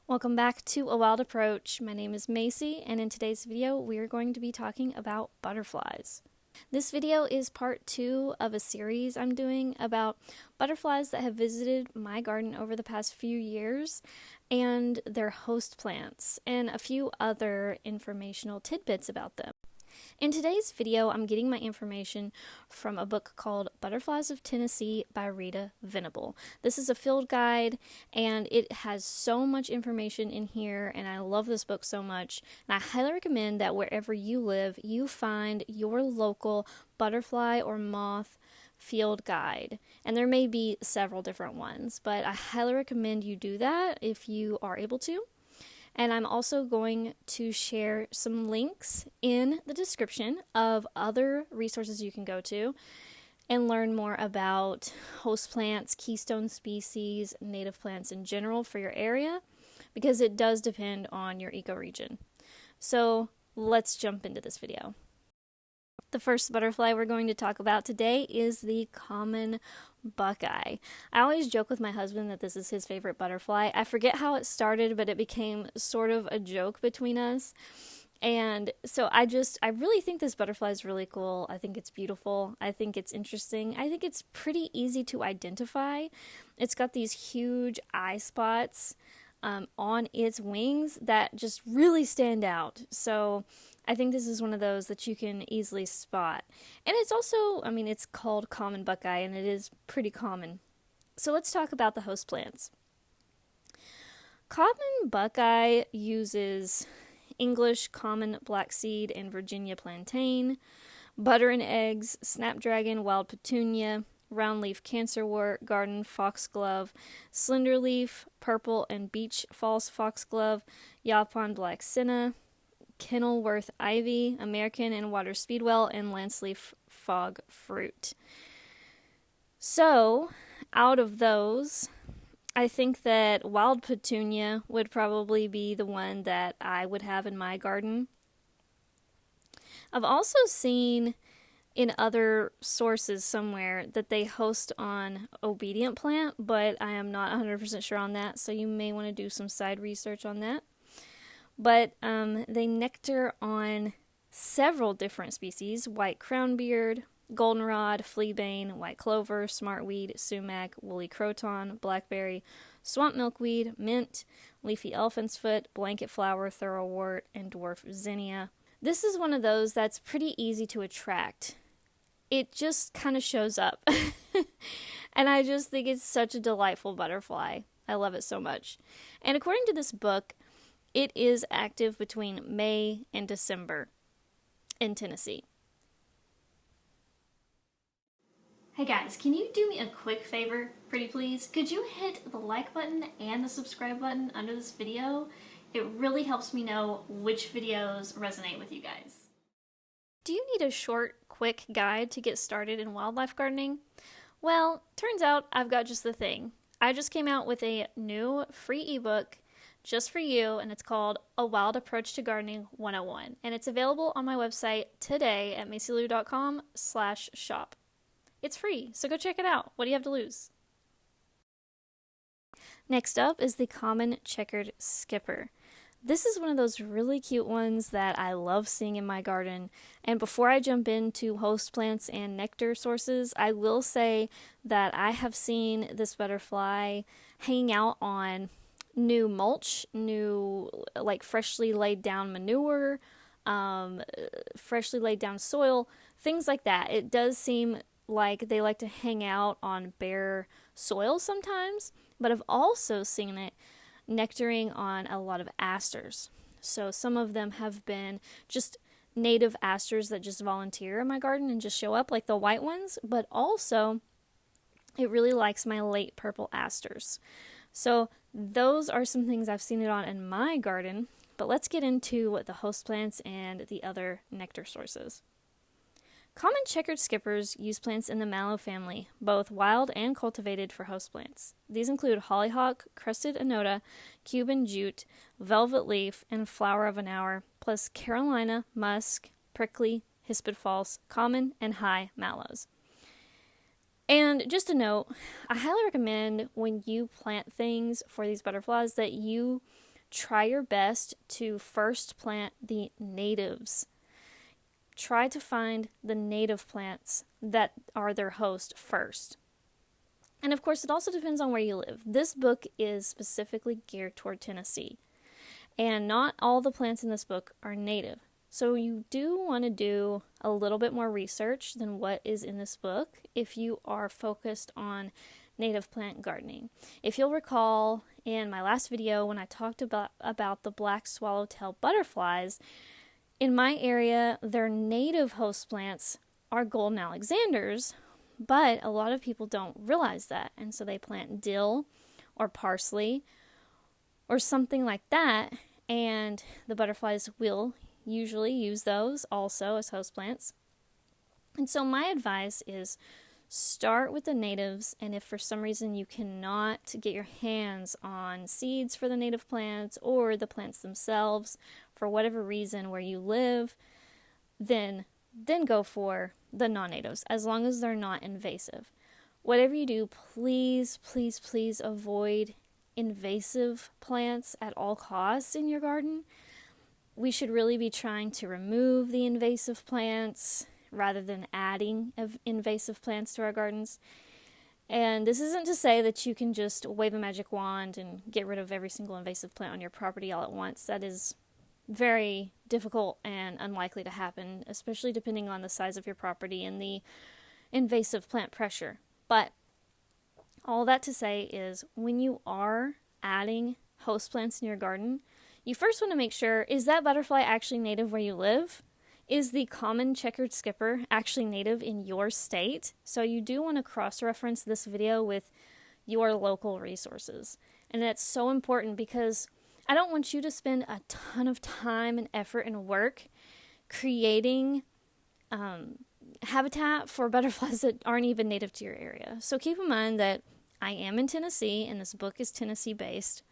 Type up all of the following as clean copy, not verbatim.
Welcome back to A Wild Approach. My name is Macy, and in today's video, we are going to be talking about butterflies. This video is part 2 of a series I'm doing about butterflies that have visited my garden over the past few years and their host plants, and a few other informational tidbits about them. In today's video, I'm getting my information from a book called Butterflies of Tennessee by Rita Venable. This is a field guide, and it has so much information in here, and I love this book so much. And I highly recommend that wherever you live, you find your local butterfly or moth field guide. And there may be several different ones, but I highly recommend you do that if you are able to. And I'm also going to share some links in the description of other resources you can go to and learn more about host plants, keystone species, native plants in general for your area, because it does depend on your ecoregion. So let's jump into this video. The first butterfly we're going to talk about today is the common buckeye. I always joke with my husband that this is his favorite butterfly. I forget how it started, but it became sort of a joke between us. And so I really think this butterfly is really cool. I think it's beautiful. I think it's interesting. I think it's pretty easy to identify. It's got these huge eye spots on its wings that just really stand out. So I think this is one of those that you can easily spot. And it's also, it's called common buckeye, and it is pretty common. So let's talk about the host plants. Common buckeye uses English common blackseed and Virginia plantain, butter and eggs, snapdragon, wild petunia, roundleaf cancerwort, garden foxglove, slenderleaf, purple and beech false foxglove, Yapon black senna, Kenilworth ivy, American and water speedwell, and lanceleaf fog fruit. So, out of those, I think that wild petunia would probably be the one that I would have in my garden. I've also seen in other sources somewhere that they host on obedient plant, but I am not 100% sure on that, so you may want to do some side research on that. But they nectar on several different species: white crownbeard, goldenrod, fleabane, white clover, smartweed, sumac, woolly croton, blackberry, swamp milkweed, mint, leafy elephant's foot, blanket flower, thoroughwort, and dwarf zinnia. This is one of those that's pretty easy to attract. It just kind of shows up. And I just think it's such a delightful butterfly. I love it so much. And according to this book, it is active between May and December in Tennessee. Hey guys, can you do me a quick favor, pretty please? Could you hit the like button and the subscribe button under this video? It really helps me know which videos resonate with you guys. Do you need a short, quick guide to get started in wildlife gardening? Well, turns out I've got just the thing. I just came out with a new free ebook just for you, and it's called A Wild Approach to Gardening 101. And it's available on my website today at macylou.com/shop. It's free, so go check it out. What do you have to lose? Next up is the common checkered skipper. This is one of those really cute ones that I love seeing in my garden. And before I jump into host plants and nectar sources, I will say that I have seen this butterfly hanging out on new mulch, new freshly laid down manure, freshly laid down soil, things like that. It does seem like they like to hang out on bare soil sometimes, but I've also seen it nectaring on a lot of asters. So some of them have been just native asters that just volunteer in my garden and just show up, like the white ones, but also it really likes my late purple asters. So those are some things I've seen it on in my garden, but let's get into the host plants and the other nectar sources. Common checkered skippers use plants in the mallow family, both wild and cultivated for host plants. These include hollyhock, crested anota, Cuban jute, velvet leaf, and flower of an hour, plus Carolina, musk, prickly, hispid false, common, and high mallows. And just a note, I highly recommend when you plant things for these butterflies that you try your best to first plant the natives. Try to find the native plants that are their host first. And of course, it also depends on where you live. This book is specifically geared toward Tennessee, and not all the plants in this book are native. So you do want to do a little bit more research than what is in this book if you are focused on native plant gardening. If you'll recall in my last video when I talked about the black swallowtail butterflies, in my area, their native host plants are golden alexanders, but a lot of people don't realize that, and so they plant dill or parsley or something like that, and the butterflies will usually use those also as host plants. And so my advice is start with the natives, and if for some reason you cannot get your hands on seeds for the native plants or the plants themselves for whatever reason where you live, then go for the non-natives, as long as they're not invasive. Whatever you do, please, please, please avoid invasive plants at all costs in your garden. We should really be trying to remove the invasive plants rather than adding invasive plants to our gardens. And this isn't to say that you can just wave a magic wand and get rid of every single invasive plant on your property all at once. That is very difficult and unlikely to happen, especially depending on the size of your property and the invasive plant pressure. But all that to say is, when you are adding host plants in your garden, you first want to make sure, is that butterfly actually native where you live? Is the common checkered skipper actually native in your state? So you do want to cross-reference this video with your local resources. And that's so important because I don't want you to spend a ton of time and effort and work creating habitat for butterflies that aren't even native to your area. So keep in mind that I am in Tennessee, and this book is Tennessee-based,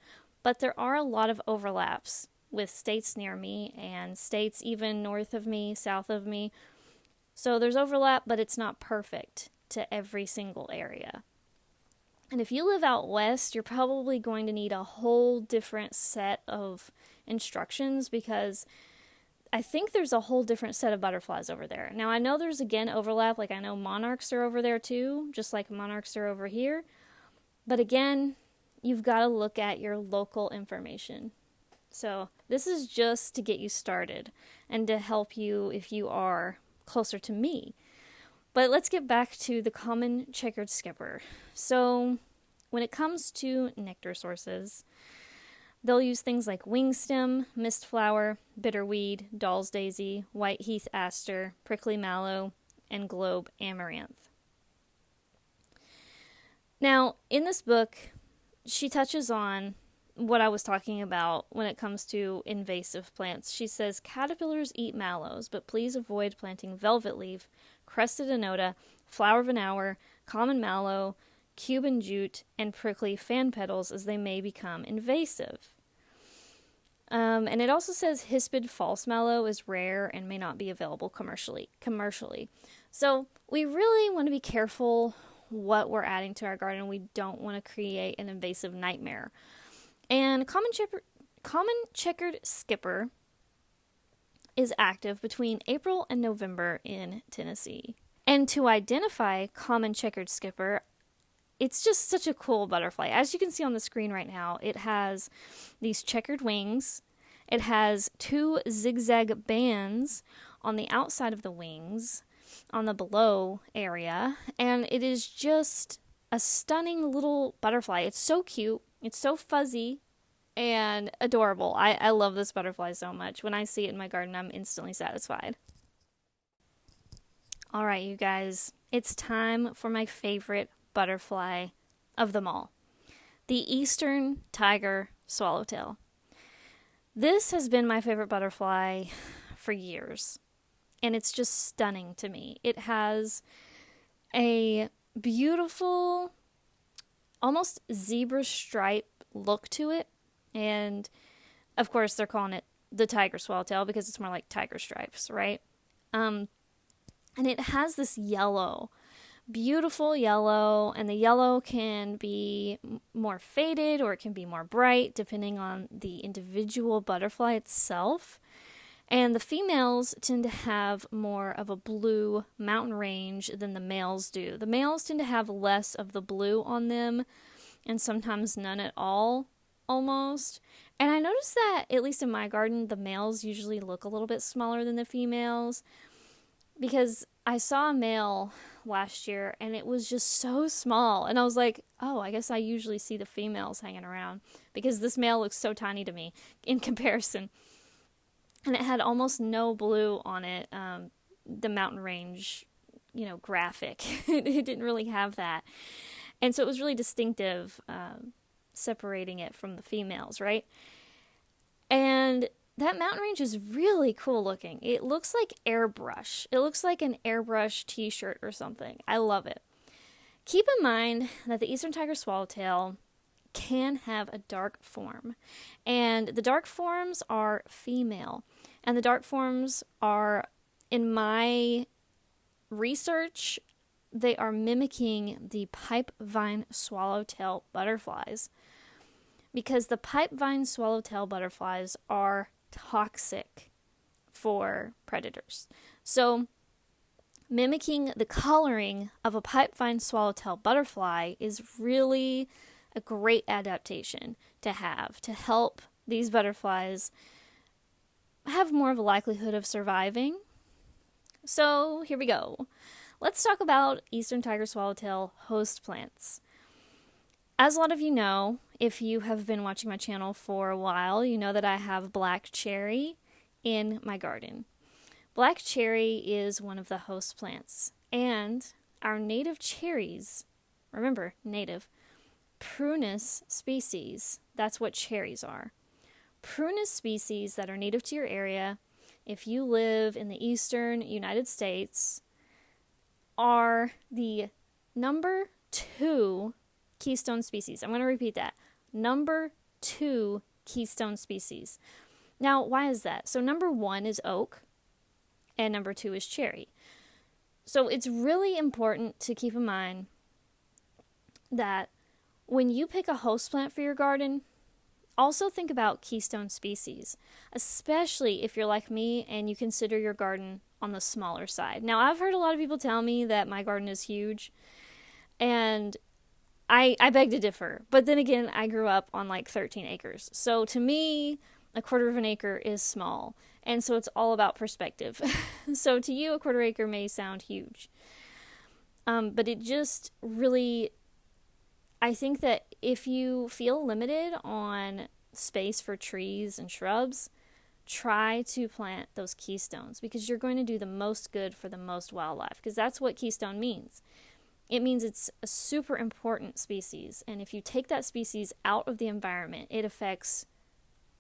but there are a lot of overlaps with states near me and states even north of me, south of me. So there's overlap, but it's not perfect to every single area. And if you live out west, you're probably going to need a whole different set of instructions, because I think there's a whole different set of butterflies over there. Now, I know there's, again, overlap. Like, I know monarchs are over there too, just like monarchs are over here. But again, you've got to look at your local information. So this is just to get you started and to help you if you are closer to me. But let's get back to the common checkered skipper. So when it comes to nectar sources, they'll use things like wingstem, mistflower, bitterweed, doll's daisy, white heath aster, prickly mallow, and globe amaranth. Now, in this book, she touches on what I was talking about when it comes to invasive plants. She says, caterpillars eat mallows, but please avoid planting velvet leaf, crested anota, flower of an hour, common mallow, Cuban jute, and prickly fan petals, as they may become invasive. And it also says hispid false mallow is rare and may not be available commercially. So we really want to be careful what we're adding to our garden. We don't want to create an invasive nightmare. And common checkered skipper is active between April and November in Tennessee. And to identify common checkered skipper, it's just such a cool butterfly. As you can see on the screen right now, it has these checkered wings. It has two zigzag bands on the outside of the wings, on the below area, and it is just a stunning little butterfly. It's so cute. It's so fuzzy and adorable. I love this butterfly so much. When I see it in my garden, I'm instantly satisfied. All right, you guys, it's time for my favorite butterfly of them all, the eastern tiger swallowtail. This has been my favorite butterfly for years, and it's just stunning to me. It has a beautiful, almost zebra stripe look to it, and of course they're calling it the tiger swallowtail because it's more like tiger stripes, right? And it has this yellow beautiful yellow, and the yellow can be more faded or it can be more bright depending on the individual butterfly itself. And the females tend to have more of a blue mountain range than the males do. The males tend to have less of the blue on them, and sometimes none at all, almost. And I noticed that, at least in my garden, the males usually look a little bit smaller than the females, because I saw a male last year and it was just so small. And I was like, oh, I guess I usually see the females hanging around, because this male looks so tiny to me in comparison. And it had almost no blue on it, the mountain range, graphic. It didn't really have that. And so it was really distinctive, separating it from the females, right? And that mountain range is really cool looking. It looks like airbrush. It looks like an airbrush t-shirt or something. I love it. Keep in mind that the Eastern Tiger Swallowtail can have a dark form. And the dark forms are female. And the dark forms are, in my research, they are mimicking the pipevine swallowtail butterflies. Because the pipevine swallowtail butterflies are toxic for predators. So, mimicking the coloring of a pipevine swallowtail butterfly is really a great adaptation to have to help these butterflies have more of a likelihood of surviving. So here we go. Let's talk about Eastern Tiger Swallowtail host plants. As a lot of you know, if you have been watching my channel for a while, you know that I have black cherry in my garden. Black cherry is one of the host plants, and our native cherries, remember, native, Prunus species, that's what cherries are. Prunus species that are native to your area, if you live in the eastern United States, are the number 2 keystone species. I'm going to repeat that. Number 2 keystone species. Now, why is that? So number 1 is oak, and number 2 is cherry. So it's really important to keep in mind that when you pick a host plant for your garden, also think about keystone species, especially if you're like me and you consider your garden on the smaller side. Now, I've heard a lot of people tell me that my garden is huge, and I beg to differ. But then again, I grew up on like 13 acres. So to me, a quarter of an acre is small. And so it's all about perspective. So to you, a quarter acre may sound huge. But it just really, I think that if you feel limited on space for trees and shrubs, try to plant those keystones, because you're going to do the most good for the most wildlife, because that's what keystone means. It means it's a super important species, and if you take that species out of the environment, it affects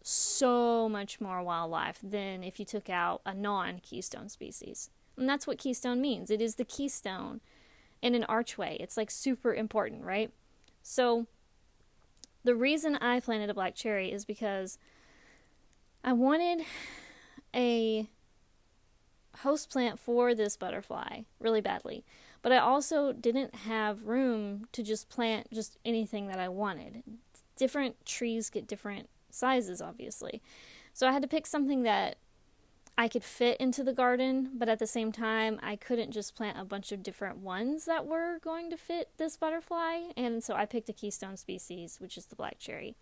so much more wildlife than if you took out a non-keystone species. And that's what keystone means. It is the keystone in an archway. It's like super important, right? So the reason I planted a black cherry is because I wanted a host plant for this butterfly really badly. But I also didn't have room to just plant just anything that I wanted. Different trees get different sizes, obviously. So I had to pick something that I could fit into the garden, but at the same time, I couldn't just plant a bunch of different ones that were going to fit this butterfly. And so I picked a keystone species, which is the black cherry.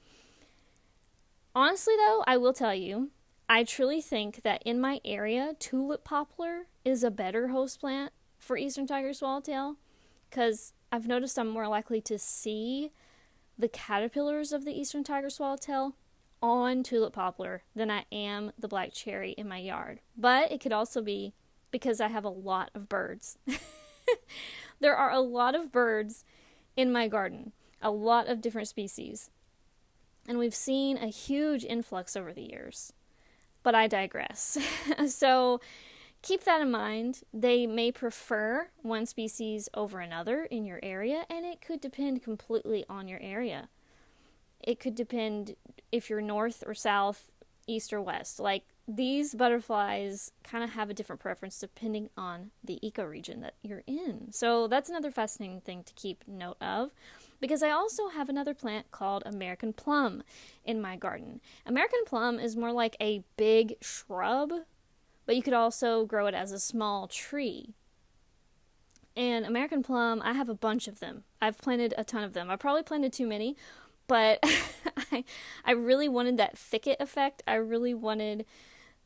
Honestly, though, I will tell you, I truly think that in my area, tulip poplar is a better host plant for Eastern Tiger Swallowtail, because I've noticed I'm more likely to see the caterpillars of the Eastern Tiger Swallowtail on tulip poplar than I am the black cherry in my yard. But it could also be because I have a lot of birds. There are a lot of birds in my garden, a lot of different species. And we've seen a huge influx over the years. But I digress. So keep that in mind. They may prefer one species over another in your area, and it could depend completely on your area. It could depend if you're north or south, east or west. Like, these butterflies kind of have a different preference depending on the ecoregion that you're in. So that's another fascinating thing to keep note of, because I also have another plant called American plum in my garden. American plum is more like a big shrub, but you could also grow it as a small tree. And American plum, I have a bunch of them. I've planted a ton of them. I probably planted too many, but I really wanted that thicket effect. I really wanted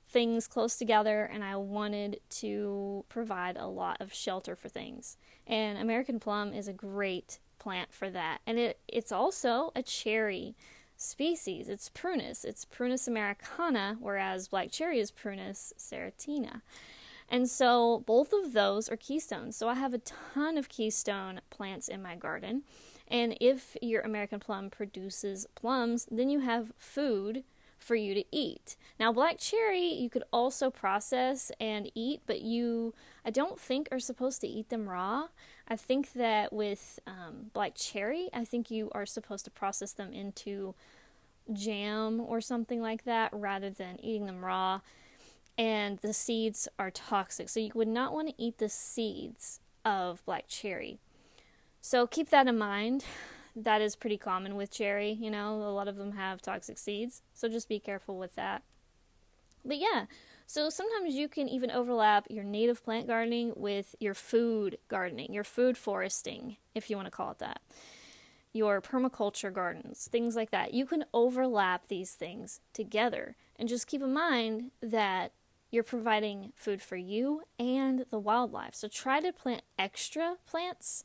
things close together, and I wanted to provide a lot of shelter for things. And American plum is a great plant for that. And it's also a cherry species. It's Prunus americana, whereas black cherry is Prunus serratina. And so both of those are keystones. So I have a ton of keystone plants in my garden. And if your American plum produces plums, then you have food for you to eat. Now, black cherry you could also process and eat, but I don't think are supposed to eat them raw. I think that with black cherry, I think you are supposed to process them into jam or something like that rather than eating them raw. And the seeds are toxic, so you would not want to eat the seeds of black cherry. So keep that in mind. That is pretty common with cherry, a lot of them have toxic seeds, so just be careful with that. But yeah, so sometimes you can even overlap your native plant gardening with your food gardening, your food foresting, if you want to call it that. Your permaculture gardens, things like that. You can overlap these things together, and just keep in mind that you're providing food for you and the wildlife. So try to plant extra plants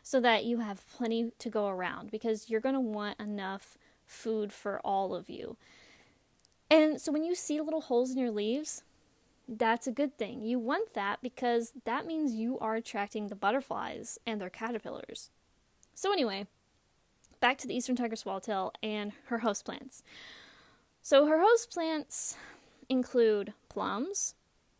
so that you have plenty to go around, because you're going to want enough food for all of you. And so when you see little holes in your leaves, that's a good thing. You want that because that means you are attracting the butterflies and their caterpillars. So anyway, back to the eastern tiger swallowtail and her host plants. So her host plants include plums,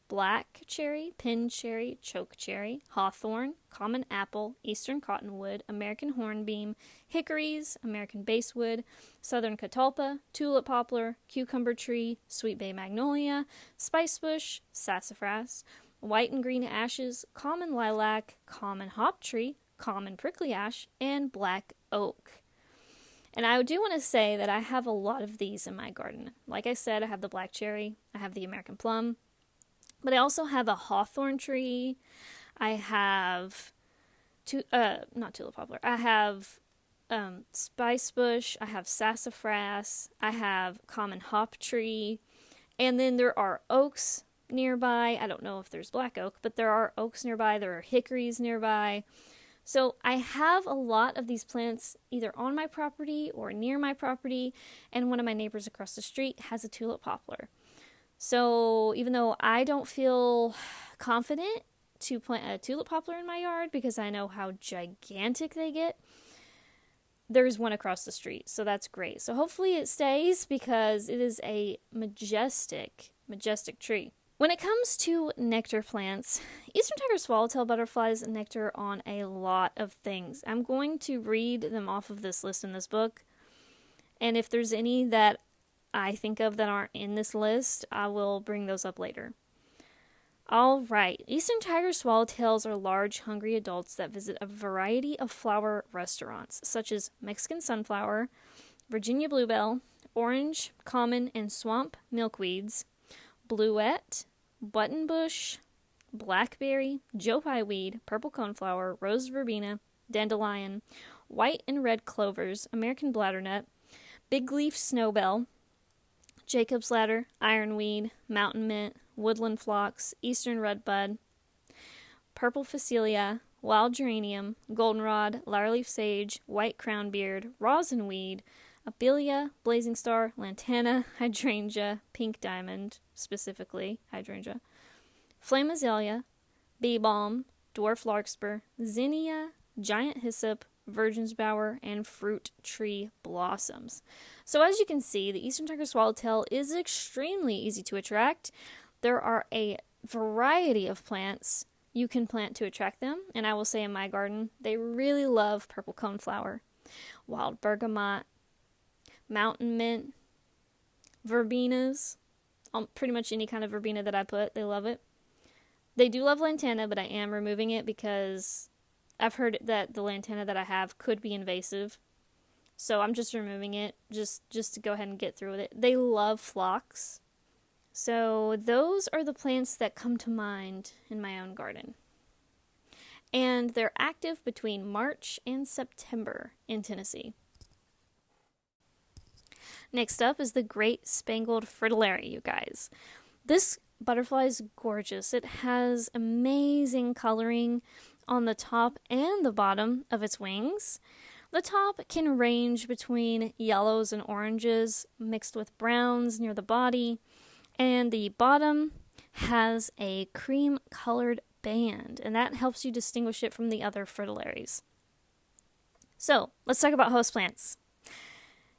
black cherry, pin cherry, choke cherry, hawthorn, common apple, eastern cottonwood, American hornbeam, hickories, American basswood, southern catalpa, tulip poplar, cucumber tree, sweet bay magnolia, spicebush, sassafras, white and green ashes, common lilac, common hop tree, common prickly ash, and black oak. And I do want to say that I have a lot of these in my garden. Like I said, I have the black cherry, I have the American plum, but I also have a hawthorn tree. I have not tulip poplar. I have spicebush. I have sassafras. I have common hop tree, and then there are oaks nearby. I don't know if there's black oak, but there are oaks nearby. There are hickories nearby. So I have a lot of these plants either on my property or near my property, and one of my neighbors across the street has a tulip poplar. So even though I don't feel confident to plant a tulip poplar in my yard because I know how gigantic they get, there's one across the street, so that's great. So hopefully it stays because it is a majestic tree. When it comes to nectar plants, eastern tiger swallowtail butterflies nectar on a lot of things. I'm going to read them off of this list in this book, and if there's any that I think of that aren't in this list, I will bring those up later. All right, eastern tiger swallowtails are large, hungry adults that visit a variety of flower restaurants, such as Mexican sunflower, Virginia bluebell, orange, common, and swamp milkweeds, bluette, buttonbush, blackberry, joe pye weed, purple coneflower, rose verbena, dandelion, white and red clovers, American bladdernut, big leaf snowbell, Jacob's ladder, ironweed, mountain mint, woodland phlox, eastern redbud, purple phacelia, wild geranium, goldenrod, lyre-leaf sage, white crownbeard, rosinweed, abelia, blazing star, lantana, hydrangea, pink diamond, specifically hydrangea, flame azalea, bee balm, dwarf larkspur, zinnia, giant hyssop, virgin's bower, and fruit tree blossoms. So as you can see, the eastern tiger swallowtail is extremely easy to attract. There are a variety of plants you can plant to attract them, and I will say in my garden, they really love purple coneflower, wild bergamot, mountain mint, verbenas, pretty much any kind of verbena that I put. They love it. They do love lantana, but I am removing it because I've heard that the lantana that I have could be invasive. So I'm just removing it just to go ahead and get through with it. They love phlox. So those are the plants that come to mind in my own garden. And they're active between March and September in Tennessee. Next up is the Great Spangled Fritillary, you guys. This butterfly is gorgeous. It has amazing coloring on the top and the bottom of its wings. The top can range between yellows and oranges mixed with browns near the body, and the bottom has a cream-colored band, and that helps you distinguish it from the other fritillaries. So, let's talk about houseplants.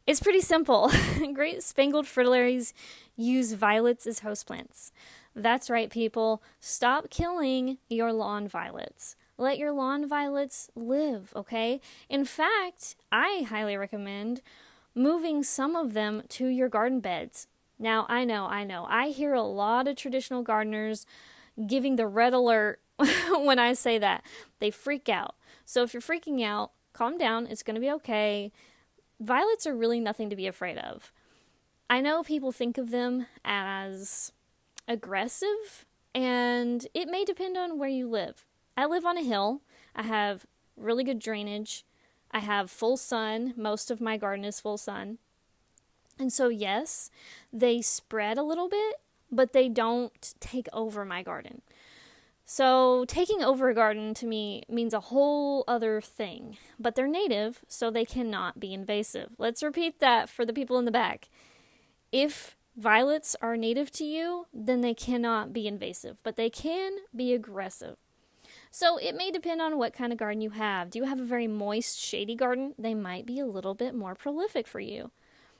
It's pretty simple. Great Spangled Fritillaries use violets as houseplants. That's right, people. Stop killing your lawn violets. Let your lawn violets live, okay? In fact, I highly recommend moving some of them to your garden beds. Now, I know. I hear a lot of traditional gardeners giving the red alert when I say that. They freak out. So if you're freaking out, calm down. It's going to be okay. Violets are really nothing to be afraid of. I know people think of them as aggressive, and it may depend on where you live. I live on a hill. I have really good drainage. I have full sun. Most of my garden is full sun. And so, yes, they spread a little bit, but they don't take over my garden. So taking over a garden to me means a whole other thing, but they're native, so they cannot be invasive. Let's repeat that for the people in the back. If violets are native to you, then they cannot be invasive, but they can be aggressive. So it may depend on what kind of garden you have. Do you have a very moist, shady garden? They might be a little bit more prolific for you.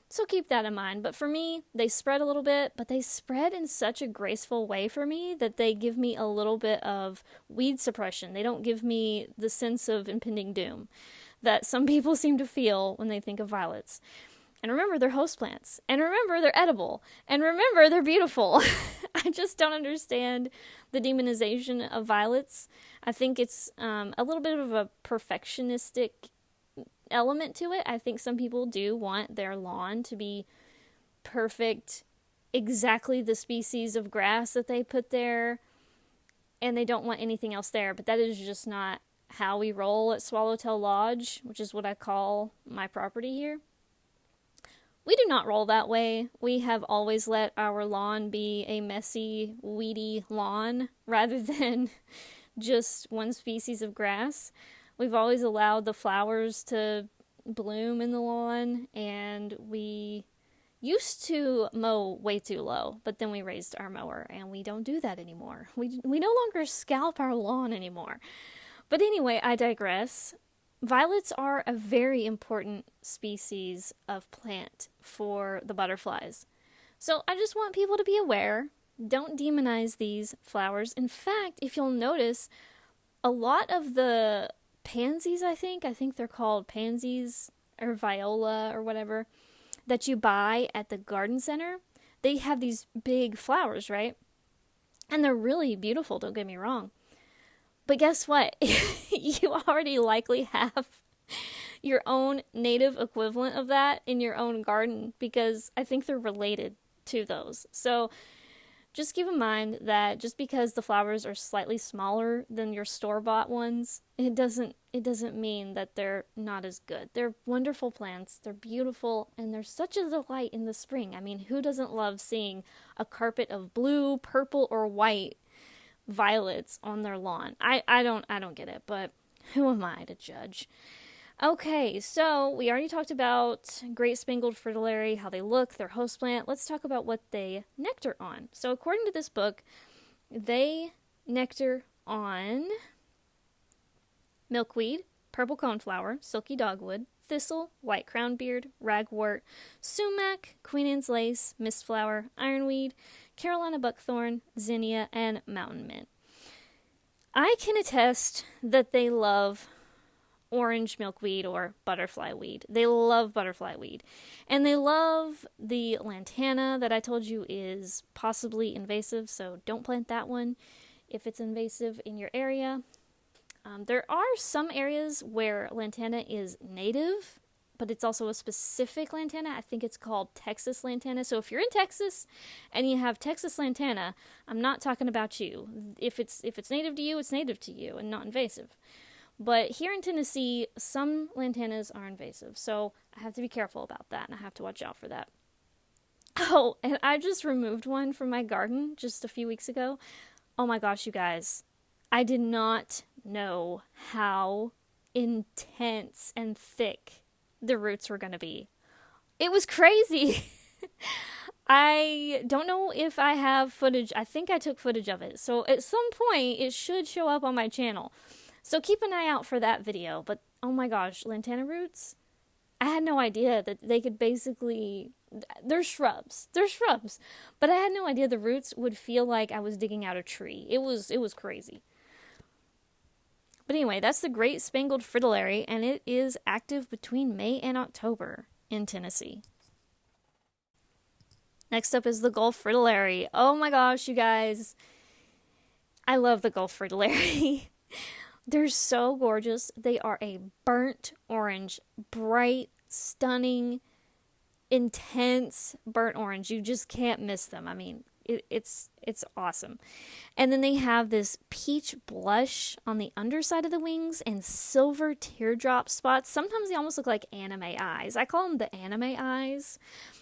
So keep that in mind. But for me, they spread a little bit, but they spread in such a graceful way for me that they give me a little bit of weed suppression. They don't give me the sense of impending doom that some people seem to feel when they think of violets. And remember, they're houseplants. And remember, they're edible. And remember, they're beautiful. I just don't understand the demonization of violets. I think it's a little bit of a perfectionistic element to it. I think some people do want their lawn to be perfect, exactly the species of grass that they put there, and they don't want anything else there. But that is just not how we roll at Swallowtail Lodge, which is what I call my property here. We do not roll that way. We have always let our lawn be a messy, weedy lawn rather than just one species of grass. We've always allowed the flowers to bloom in the lawn, and we used to mow way too low, but then we raised our mower, and we don't do that anymore. We no longer scalp our lawn anymore. But anyway, I digress. Violets are a very important species of plant for the butterflies. So I just want people to be aware. Don't demonize these flowers. In fact, if you'll notice, a lot of the pansies, I think they're called pansies or viola or whatever, that you buy at the garden center, they have these big flowers, right? And they're really beautiful, don't get me wrong. But guess what? You already likely have your own native equivalent of that in your own garden, because I think they're related to those. So just keep in mind that just because the flowers are slightly smaller than your store-bought ones, it doesn't mean that they're not as good. They're wonderful plants, they're beautiful, and they're such a delight in the spring. I mean, who doesn't love seeing a carpet of blue, purple, or white violets on their lawn? I don't get it, but who am I to judge? Okay, so we already talked about Great Spangled Fritillary, how they look, their houseplant. Let's talk about what they nectar on. So according to this book, they nectar on milkweed, purple coneflower, silky dogwood, thistle, white crownbeard, ragwort, sumac, Queen Anne's lace, mistflower, ironweed, Carolina buckthorn, zinnia, and mountain mint. I can attest that they love orange milkweed or butterfly weed. They love butterfly weed. And they love the lantana that I told you is possibly invasive, so don't plant that one if it's invasive in your area. There are some areas where lantana is native, but it's also a specific lantana. I think it's called Texas lantana. So if you're in Texas and you have Texas lantana, I'm not talking about you. If it's native to you, it's native to you and not invasive. But here in Tennessee, some lantanas are invasive, so I have to be careful about that, and I have to watch out for that. Oh, and I just removed one from my garden just a few weeks ago. Oh my gosh, you guys. I did not know how intense and thick the roots were going to be. It was crazy. I don't know if I have footage. I think I took footage of it. So at some point, it should show up on my channel. So keep an eye out for that video. But oh my gosh, lantana roots, I had no idea that they could basically, they're shrubs. They're shrubs. But I had no idea the roots would feel like I was digging out a tree. It was crazy. But anyway, that's the Great Spangled Fritillary, and it is active between May and October in Tennessee. Next up is the Gulf Fritillary. Oh my gosh, you guys. I love the Gulf Fritillary. They're so gorgeous. They are a burnt orange, bright, stunning, intense burnt orange. You just can't miss them. I mean, it's awesome. And then they have this peach blush on the underside of the wings and silver teardrop spots. Sometimes they almost look like anime eyes. I call them the anime eyes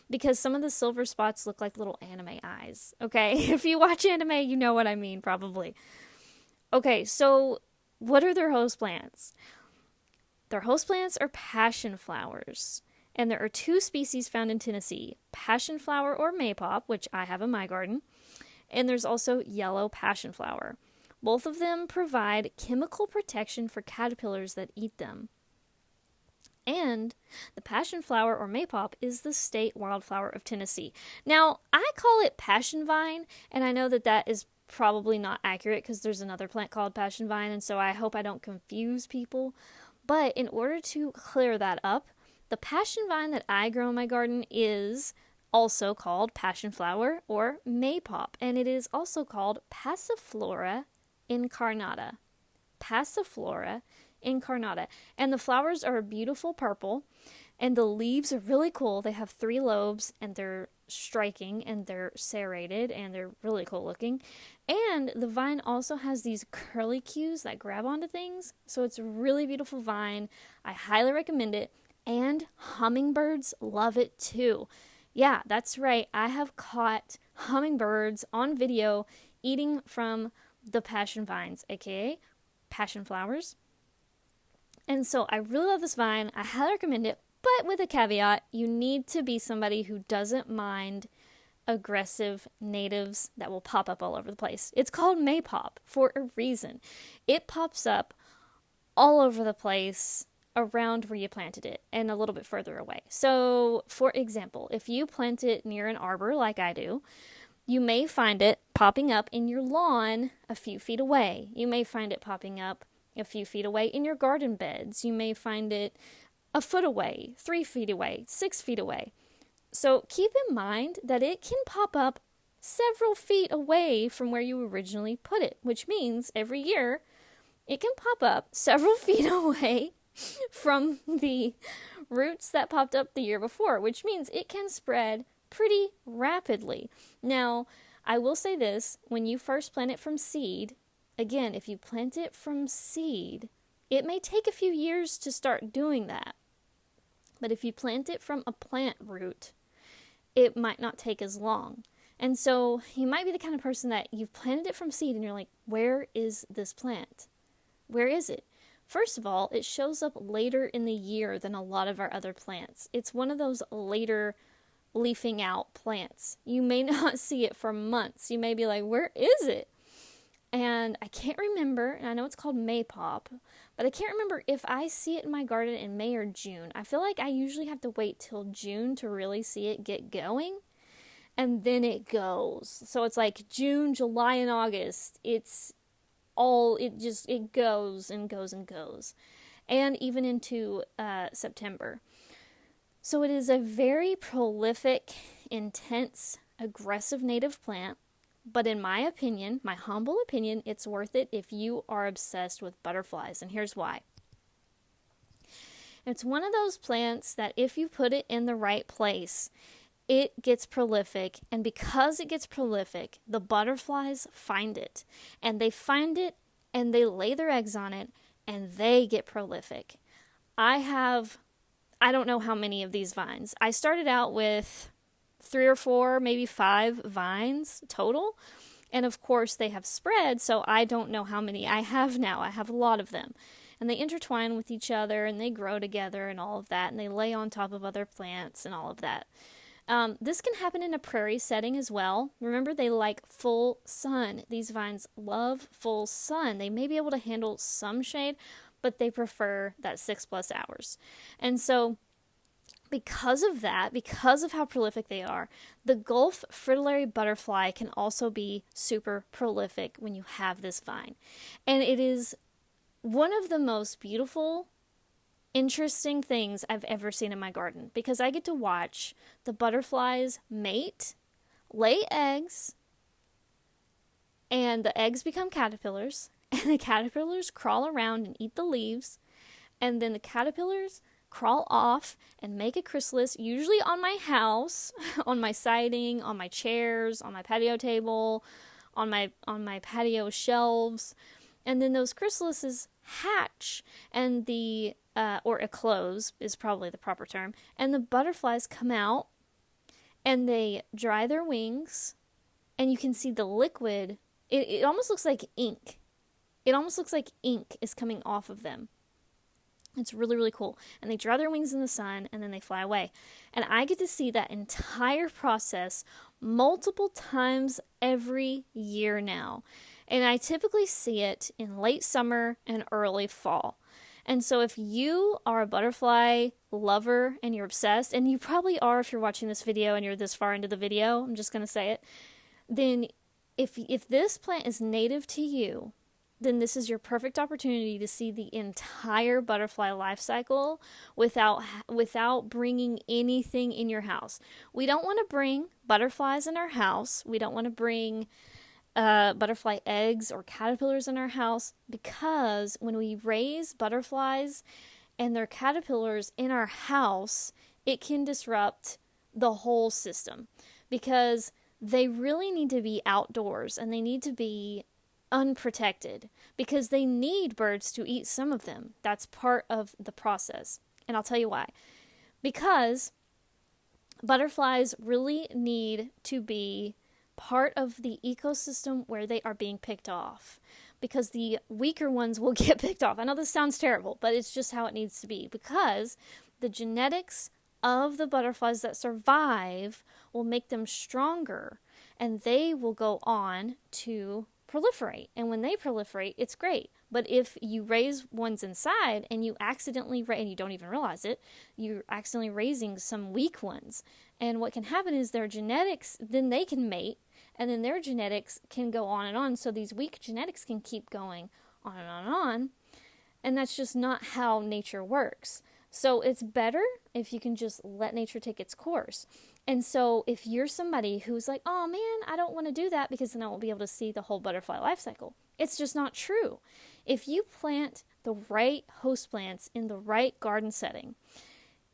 because some of the silver spots look like little anime eyes. Okay, if you watch anime, you know what I mean, probably. Okay, so what are their host plants? Their host plants are passion flowers. And there are 2 species found in Tennessee, passion flower or maypop, which I have in my garden, and there's also yellow passion flower. Both of them provide chemical protection for caterpillars that eat them. And the passion flower or maypop is the state wildflower of Tennessee. Now, I call it passion vine, and I know that is probably not accurate because there's another plant called passion vine, and so I hope I don't confuse people. But in order to clear that up, the passion vine that I grow in my garden is also called passion flower or maypop, and it is also called Passiflora incarnata. Passiflora incarnata. And the flowers are a beautiful purple, and the leaves are really cool. They have 3 lobes, and they're striking, and they're serrated, and they're really cool looking. And the vine also has these curly cues that grab onto things, so it's a really beautiful vine. I highly recommend it. And hummingbirds love it too. Yeah, that's right. I have caught hummingbirds on video eating from the passion vines, aka passion flowers. And so I really love this vine. I highly recommend it, but with a caveat, you need to be somebody who doesn't mind aggressive natives that will pop up all over the place. It's called maypop for a reason. It pops up all over the place around where you planted it and a little bit further away. So, for example, if you plant it near an arbor like I do, you may find it popping up in your lawn a few feet away. You may find it popping up a few feet away in your garden beds. You may find it a foot away, 3 feet away, 6 feet away. So keep in mind that it can pop up several feet away from where you originally put it, which means every year it can pop up several feet away from the roots that popped up the year before, which means it can spread pretty rapidly. Now, I will say this, when you first plant it from seed, again, if you plant it from seed, it may take a few years to start doing that. But if you plant it from a plant root, it might not take as long. And so you might be the kind of person that you've planted it from seed and you're like, where is this plant? Where is it? First of all, it shows up later in the year than a lot of our other plants. It's one of those later leafing out plants. You may not see it for months. You may be like, where is it? And I can't remember, and I know it's called maypop, but I can't remember if I see it in my garden in May or June. I feel like I usually have to wait till June to really see it get going, and then it goes. So it's like June, July, and August. It goes and goes and goes. and even into September. So it is a very prolific, intense, aggressive native plant. But in my opinion, my humble opinion, it's worth it if you are obsessed with butterflies. And here's why. It's one of those plants that if you put it in the right place, it gets prolific. And because it gets prolific, the butterflies find it. And they find it and they lay their eggs on it and they get prolific. I don't know how many of these vines. I started out with 3 or 4, maybe 5 vines total. And of course they have spread, so I don't know how many I have now. I have a lot of them. And they intertwine with each other and they grow together and all of that. And they lay on top of other plants and all of that. This can happen in a prairie setting as well. Remember, they like full sun. These vines love full sun. They may be able to handle some shade, but they prefer that 6+ hours. And so because of that, because of how prolific they are, the Gulf fritillary butterfly can also be super prolific when you have this vine. And it is one of the most beautiful, interesting things I've ever seen in my garden, because I get to watch the butterflies mate, lay eggs, and the eggs become caterpillars, and the caterpillars crawl around and eat the leaves, and then the caterpillars crawl off and make a chrysalis, usually on my house, on my siding, on my chairs, on my patio table, on my patio shelves. And then those chrysalises hatch, and or eclose is probably the proper term, and the butterflies come out, and they dry their wings, and you can see the liquid. It almost looks like ink. It almost looks like ink is coming off of them. It's really, really cool. And they dry their wings in the sun, and then they fly away. And I get to see that entire process multiple times every year now. And I typically see it in late summer and early fall. And so if you are a butterfly lover and you're obsessed, and you probably are if you're watching this video and you're this far into the video, I'm just going to say it, then if this plant is native to you, then this is your perfect opportunity to see the entire butterfly life cycle without bringing anything in your house. We don't want to bring butterflies in our house. We don't want to bring butterfly eggs or caterpillars in our house, because when we raise butterflies and their caterpillars in our house, it can disrupt the whole system, because they really need to be outdoors and they need to be unprotected, because they need birds to eat some of them. That's part of the process. And I'll tell you why. Because butterflies really need to be part of the ecosystem where they are being picked off, because the weaker ones will get picked off. I know this sounds terrible, but it's just how it needs to be, because the genetics of the butterflies that survive will make them stronger, and they will go on to proliferate. And when they proliferate, it's great. But if you raise ones inside and you accidentally, and you don't even realize it, you're accidentally raising some weak ones. And what can happen is their genetics, then they can mate, and then their genetics can go on and on. So these weak genetics can keep going on and on and on. And that's just not how nature works. So it's better if you can just let nature take its course. And so if you're somebody who's like, oh man, I don't want to do that because then I won't be able to see the whole butterfly life cycle. It's just not true. If you plant the right host plants in the right garden setting,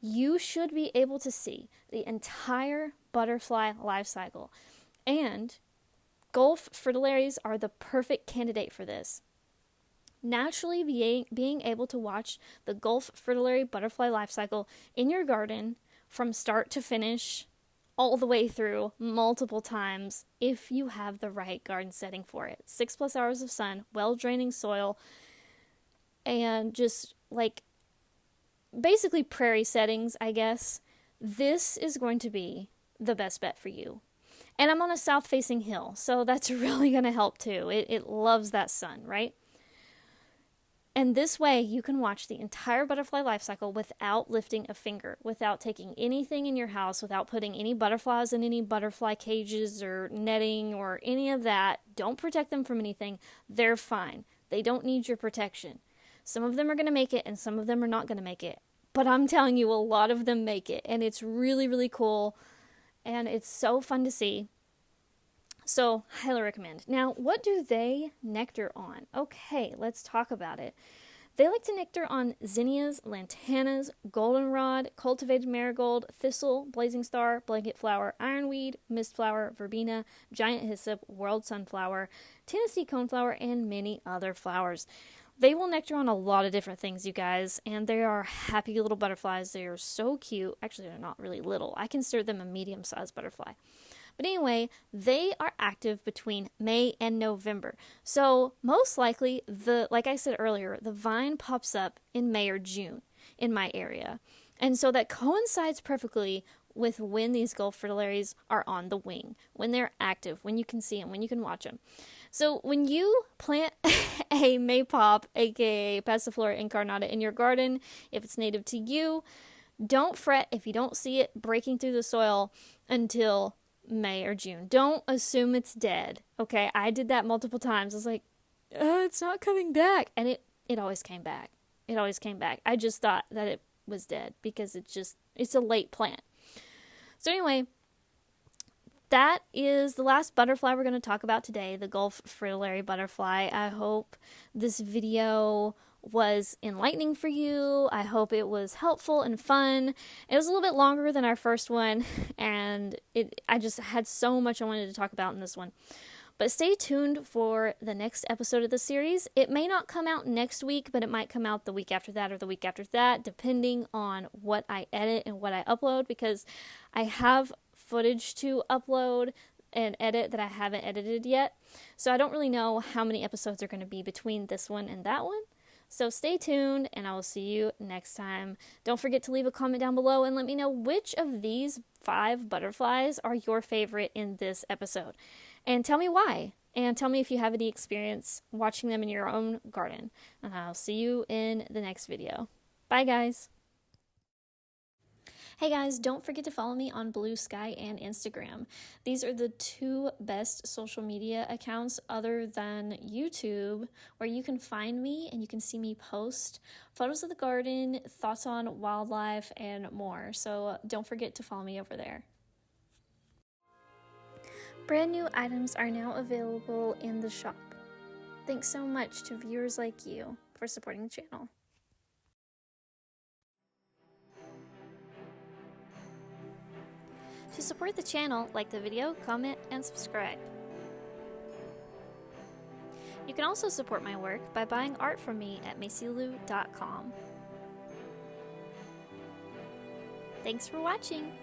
you should be able to see the entire butterfly life cycle. And Gulf fritillaries are the perfect candidate for this. Naturally being able to watch the Gulf fritillary butterfly life cycle in your garden from start to finish, all the way through multiple times, if you have the right garden setting for it. 6+ hours of sun, well-draining soil, and just like basically prairie settings, I guess. This is going to be the best bet for you. And I'm on a south-facing hill, so that's really going to help too. It loves that sun, right? And this way, you can watch the entire butterfly life cycle without lifting a finger, without taking anything in your house, without putting any butterflies in any butterfly cages or netting or any of that. Don't protect them from anything. They're fine. They don't need your protection. Some of them are going to make it and some of them are not going to make it. But I'm telling you, a lot of them make it, and it's really, really cool, and it's so fun to see. So, highly recommend. Now, what do they nectar on? Okay, let's talk about it. They like to nectar on zinnias, lantanas, goldenrod, cultivated marigold, thistle, blazing star, blanket flower, ironweed, mistflower, verbena, giant hyssop, world sunflower, Tennessee coneflower, and many other flowers. They will nectar on a lot of different things, you guys, and they are happy little butterflies. They are so cute. Actually, they're not really little. I consider them a medium-sized butterfly. But anyway, they are active between May and November. So most likely, like I said earlier, the vine pops up in May or June in my area. And so that coincides perfectly with when these Gulf fritillaries are on the wing, when they're active, when you can see them, when you can watch them. So when you plant a maypop, aka Passiflora incarnata, in your garden, if it's native to you, don't fret if you don't see it breaking through the soil until May or June. Don't assume it's dead, okay? I did that multiple times. I was like, it's not coming back. And it always came back. It always came back. I just thought that it was dead because it's a late plant. So anyway, that is the last butterfly we're going to talk about today, the Gulf fritillary butterfly. I hope this video was enlightening for you. I hope it was helpful and fun. It was a little bit longer than our first one, and I just had so much I wanted to talk about in this one. But stay tuned for the next episode of the series. It may not come out next week, but it might come out the week after that or the week after that, depending on what I edit and what I upload, because I have footage to upload and edit that I haven't edited yet. So I don't really know how many episodes are going to be between this one and that one. So stay tuned, and I will see you next time. Don't forget to leave a comment down below and let me know which of these 5 butterflies are your favorite in this episode. And tell me why. And tell me if you have any experience watching them in your own garden. And I'll see you in the next video. Bye, guys. Hey guys, don't forget to follow me on Blue Sky and Instagram. These are the 2 best social media accounts other than YouTube, where you can find me and you can see me post photos of the garden, thoughts on wildlife, and more. So don't forget to follow me over there. Brand new items are now available in the shop. Thanks so much to viewers like you for supporting the channel. To support the channel, like the video, comment, and subscribe. You can also support my work by buying art from me at macylou.com. Thanks for watching!